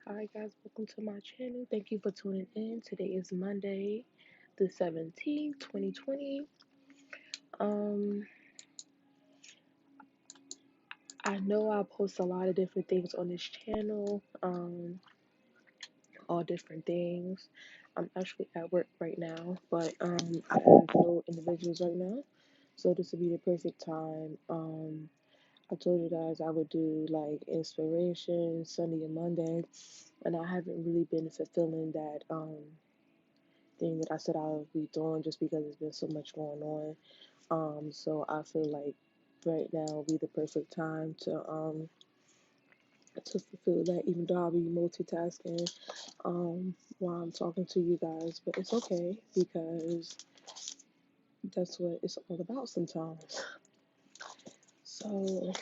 Hi guys, welcome to my channel. Thank you for tuning in. Today is Monday, the 17th, 2020. Um, I know I post a lot of different things on this channel, all different things. I'm actually at work right now, but I have no individuals right now, so this would be the perfect time. I told you guys I would do like inspiration Sunday and Monday, and I haven't really been fulfilling that thing that I said I would be doing just because there's been so much going on. So I feel like right now will be the perfect time to fulfill that, even though I'll be multitasking while I'm talking to you guys. But it's okay because that's what it's all about sometimes. So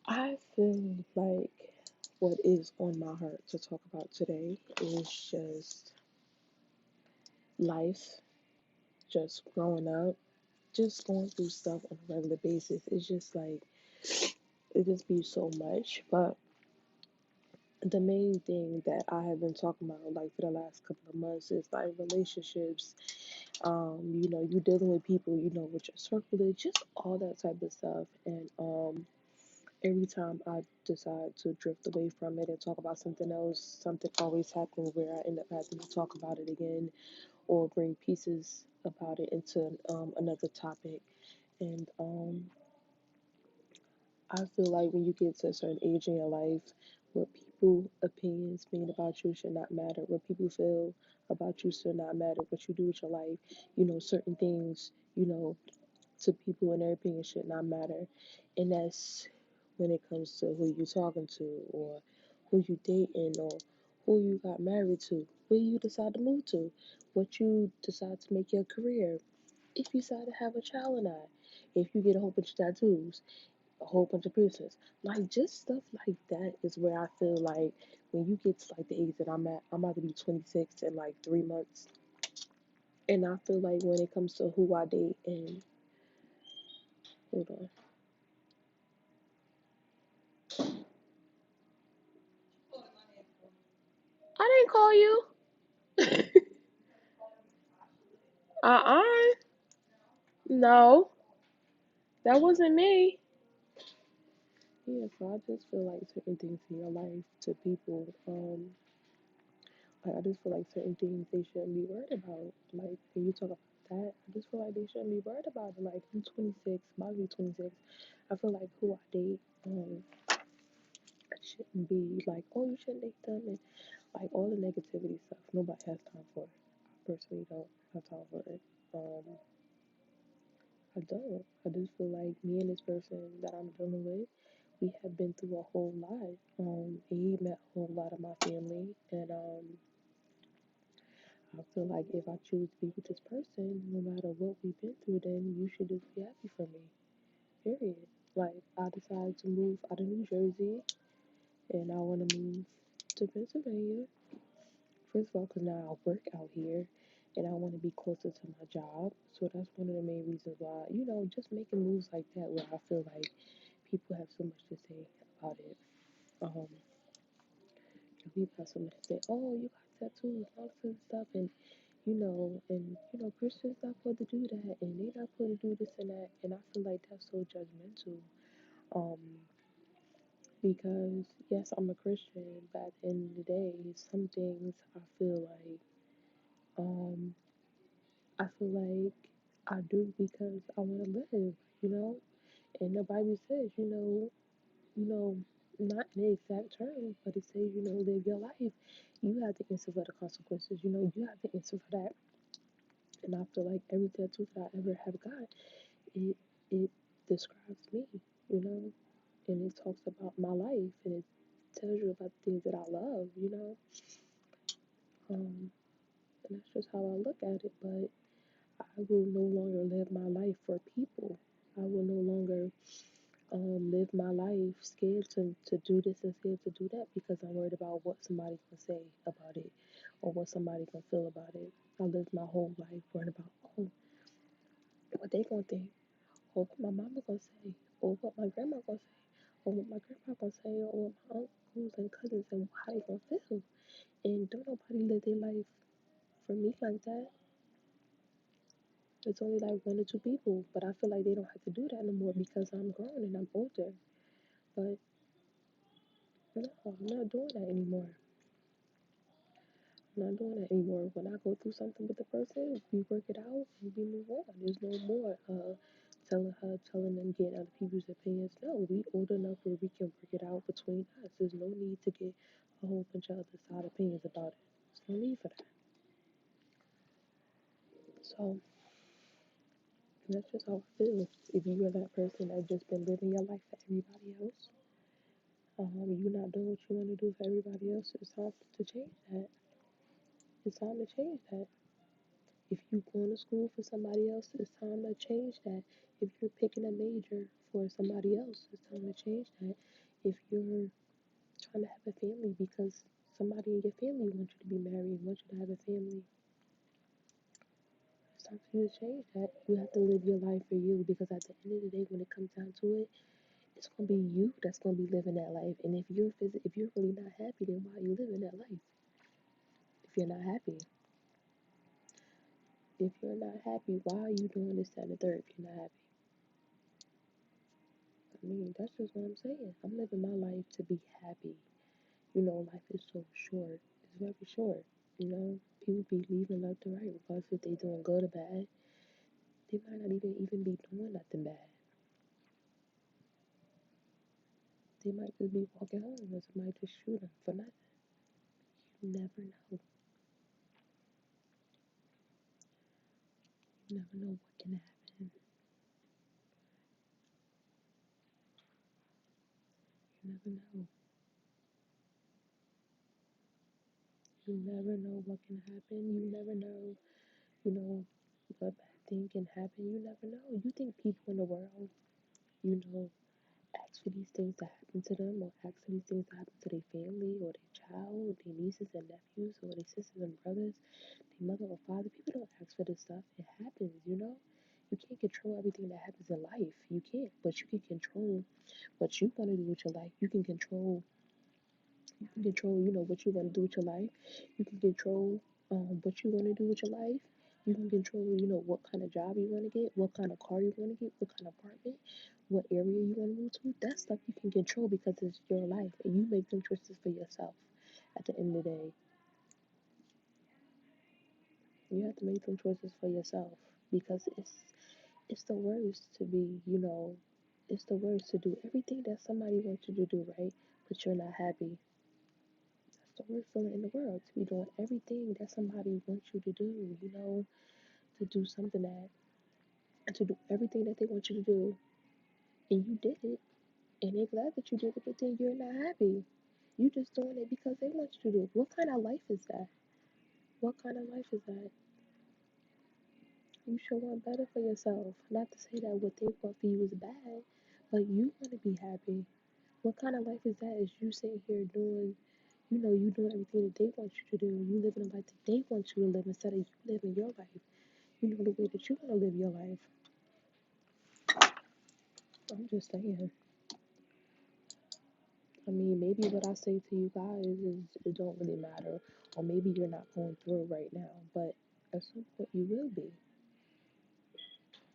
I feel like what is on my heart to talk about today is just life, just growing up, just going through stuff on a regular basis. It's just like it just be so much. But the main thing that I have been talking about like for the last couple of months is like relationships. You dealing with people, with your circle, just all that type of stuff. And every time I decide to drift away from it and talk about something else, something always happens where I end up having to talk about it again or bring pieces about it into another topic. And I feel like when you get to a certain age in your life, what people opinions mean about you should not matter. What people feel about you should not matter. What you do with your life, certain things, to people and their opinions should not matter. And that's when it comes to who you talking to or who you dating or who you got married to, where you decide to move to, what you decide to make your career, if you decide to have a child or not, if you get a whole bunch of tattoos, a whole bunch of piercings. Like just stuff like that is where I feel like when you get to like the age that I'm about to be 26 in like 3 months. And I feel like when it comes to who I date and hold on. I didn't call you. Uh-uh. No, that wasn't me. Yeah, so I just feel like certain things in your life to people, like I just feel like certain things they shouldn't be worried about. Like when you talk about that, I just feel like they shouldn't be worried about it. Like I'm 26, about to be 26. I feel like who I date, shouldn't be like, oh, you shouldn't date them, and like all the negativity stuff. Nobody has time for it. I personally don't have time for it. Um, I don't. I just feel like me and this person that I'm dealing with, we have been through a whole lot. He met a whole lot of my family, and I feel like if I choose to be with this person, no matter what we've been through, then you should just be happy for me. Period. Like I decided to move out of New Jersey, and I want to move to Pennsylvania. First of all, because now I work out here, and I want to be closer to my job. So that's one of the main reasons why, just making moves like that where I feel like people have so much to say about it. Um, people have so much to say. Oh, you got tattoos, all this other stuff, and Christians not supposed to do that, and they not supposed to do this and that, and I feel like that's so judgmental. Um, because yes, I'm a Christian, but at the end of the day, some things I feel like, um, I feel like I do because I want to live, you know. And the Bible says, you know, not in the exact terms, but it says, live your life. You have to answer for the consequences. You have to answer for that. And I feel like every tattoo that I ever have got, it it describes me, you know, and it talks about my life, and it tells you about the things that I love. And that's just how I look at it. But I will no longer live my life for people. I will no longer live my life scared to do this and scared to do that because I'm worried about what somebody can say about it or what somebody can feel about it. I lived my whole life worried about, oh, what they gonna think, or what my mama gonna say, or what my grandma gonna say. or what my grandpa gonna say, or what my uncles and cousins and how they gonna feel. And don't nobody live their life for me like that. It's only like one or two people, but I feel like they don't have to do that no more because I'm grown and I'm older. But no, I'm not doing that anymore. I'm not doing that anymore. When I go through something with the person, we work it out and we move on. There's no more telling them, getting other people's opinions. No, we old enough where we can work it out between us. There's no need to get a whole bunch of other side opinions about it. There's no need for that. So that's just how I feel. If you are that person that just been living your life for everybody else, you're not doing what you want to do for everybody else. It's time to change that. It's time to change that. If you're going to school for somebody else, it's time to change that. If you're picking a major for somebody else, it's time to change that. If you're trying to have a family because somebody in your family wants you to be married, wants you to have a family, it's time for you to change that. You have to live your life for you because at the end of the day, when it comes down to it, it's gonna be you that's gonna be living that life. And if you're really not happy, then why are you living that life? If you're not happy, if you're not happy, why are you doing this, that, and the third? If you're not happy, I mean, that's just what I'm saying. I'm living my life to be happy. You know, life is so short. It's very short. You know, people be leaving left to right, regardless if they doing good or bad. They might not even be doing nothing bad. They might just be walking home, or somebody just shoot them for nothing. You never know. You never know what can happen. You never know. You never know what can happen. You never know, you know, what bad thing can happen. You never know. You think people in the world, you know, ask for these things to happen to them, or ask for these things to happen to their family, or their child, their nieces and nephews, or their sisters and brothers, their mother or father. People don't ask for this stuff. It happens, you know? You can't control everything that happens in life. You can't, but you can control what you want to do with your life. You can control, you know, what you want to do with your life. You can control what you want to do with your life. You can control, you know, what kind of job you want to get, what kind of car you want to get, what kind of apartment, what area you want to move to. That stuff you can control because it's your life and you make them choices for yourself. At the end of the day, you have to make them choices for yourself because it's the worst to be, you know, it's the worst to do everything that somebody wants you to do, right? But you're not happy. That's the worst feeling in the world, to be doing everything that somebody wants you to do, you know, to do something to do everything that they want you to do, and you did it, and they're glad that you did it, but then you're not happy. You just doing it because they want you to do it. What kind of life is that? What kind of life is that? You should want better for yourself. Not to say that what they want for you is bad, but you want to be happy. What kind of life is that? Is you sitting here doing, you know, you doing everything that they want you to do. You living a life that they want you to live instead of you living your life. You know, the way that you want to live your life. I'm just saying. I mean, maybe what I say to you guys is it don't really matter, or maybe you're not going through it right now, but at some point you will be.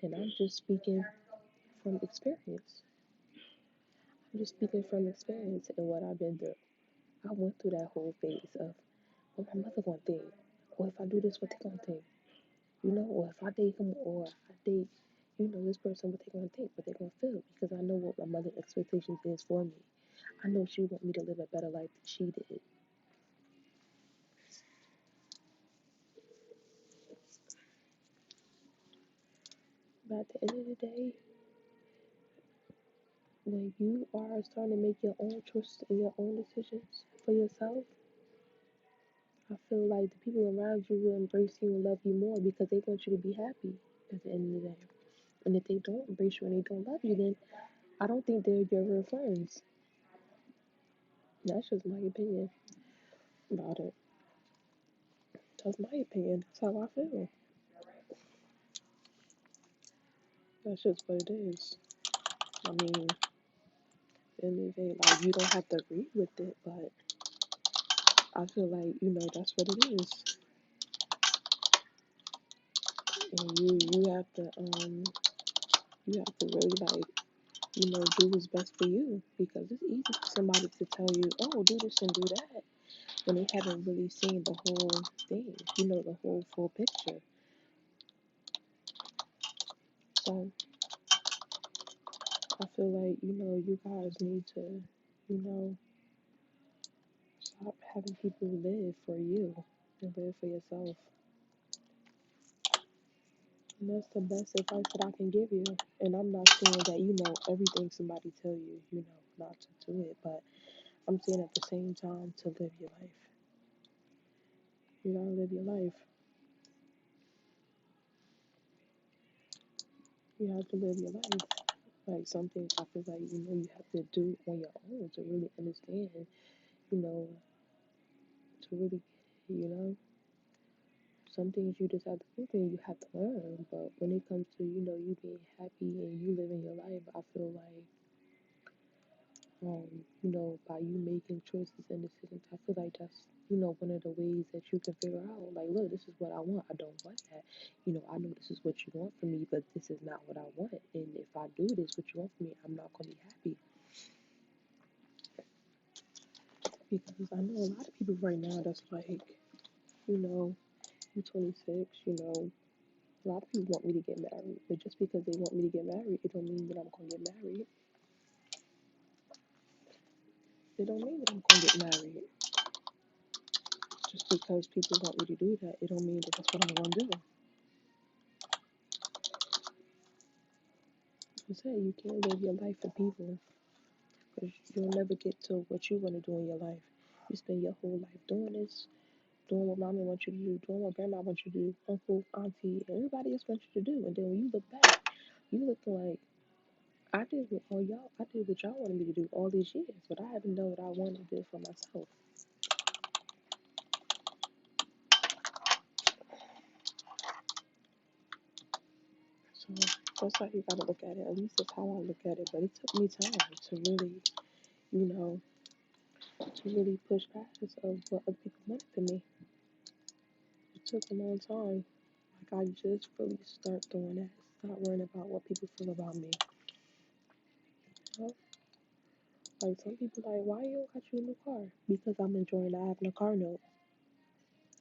And I'm just speaking from experience. I'm just speaking from experience and what I've been through. I went through that whole phase of what my mother gonna think, or if I do this, what they gonna think, you know, or if I date him, or if I date, you know, this person, what they gonna think, what they gonna feel, because I know what my mother's expectations is for me. I know she want me to live a better life than she did. But at the end of the day, when you are starting to make your own choices and your own decisions for yourself, I feel like the people around you will embrace you and love you more because they want you to be happy at the end of the day. And if they don't embrace you and they don't love you, then I don't think they're your real friends. That's just my opinion about it. That's my opinion. That's how I feel. That's just what it is. I mean, end of the day, like you don't have to agree with it, but I feel like that's what it is, and you have to really like do what's best for you because it's easy for somebody to tell you, oh, do this and do that when they haven't really seen the whole thing, the whole full picture. So I feel like you guys need to you know stop having people live for you and live for yourself. And that's the best advice that I can give you. And I'm not saying that everything somebody tell you, not to do it, but I'm saying at the same time to live your life. You gotta live your life. You have to live your life. Like some things I feel like you have to do on your own to really understand, you know, to really some things you just have to go through and you have to learn. But when it comes to, you being happy and you living your life, I feel like by you making choices and decisions, I feel like that's, one of the ways that you can figure out, like, look, this is what I want. I don't want that. I know this is what you want from me, but this is not what I want. And if I do this, what you want from me, I'm not going to be happy. Because I know a lot of people right now that's like, I'm 26, a lot of people want me to get married. But just because they want me to get married, it don't mean that I'm going to get married. It don't mean that I'm going to get married. Just because people want me to do that, it don't mean that that's what I'm going to do. I said you can't live your life for people because you'll never get to what you want to do in your life. You spend your whole life doing this, doing what mommy wants you to do, doing what grandma wants you to do, uncle, auntie, everybody else wants you to do. And then when you look back, you looking like I did what y'all wanted me to do all these years, but I haven't done what I wanted to do for myself. So that's how you gotta look at it. At least that's how I look at it. But it took me time to really, you know, to really push past of what other people wanted from me. It took a long time. Like I just really start doing that. Stop worrying about what people feel about me. You know? Like some people like, why you don't got you a new car? Because I'm enjoying not having a car note.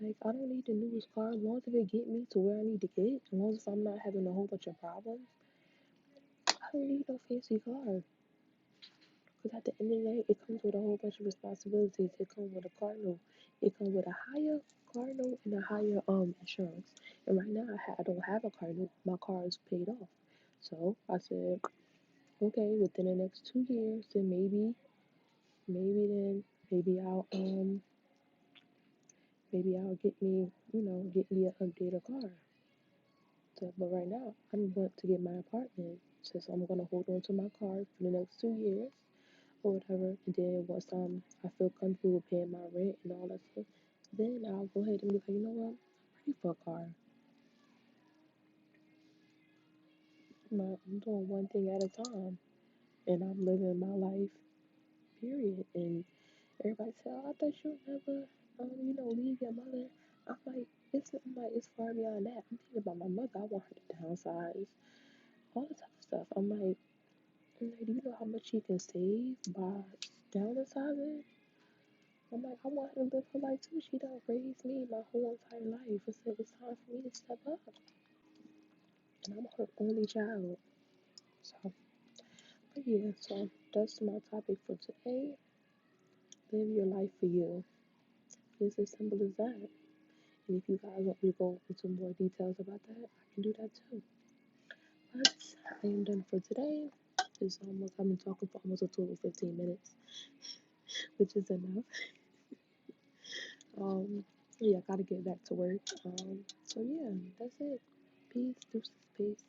Like I don't need the newest car as long as it get me to where I need to get. As long as I'm not having a whole bunch of problems. I don't need no fancy car. Because at the end of the day, it comes with a whole bunch of responsibilities. It comes with a car note. It comes with a higher car note and a higher insurance. And right now, I don't have a car note. My car is paid off. So I said, okay, within the next 2 years, then maybe I'll get me an updated car. So, but right now, I'm going to get my apartment. So I'm gonna hold on to my car for the next 2 years or whatever. And then once I feel comfortable with paying my rent and all that stuff, then I'll go ahead and be like, you know what, I'm ready for a car. I'm doing one thing at a time, and I'm living my life, period. And everybody say, oh, I thought you'll never, leave your mother. I'm like, it's far beyond that. I'm thinking about my mother. I want her to downsize, all this type of stuff. I'm like, do you know how much she can save by downsizing? I'm like, I want her to live her life too. She done raised me my whole entire life. It's time for me to step up. And I'm her only child. So, but yeah, so that's my topic for today. Live your life for you. It's as simple as that. And if you guys want me to go into more details about that, I can do that too. But I am done for today. I've been talking for almost a total of 15 minutes, which is enough. Um, yeah, I gotta get back to work. So yeah, that's it. Peace, deuces, peace.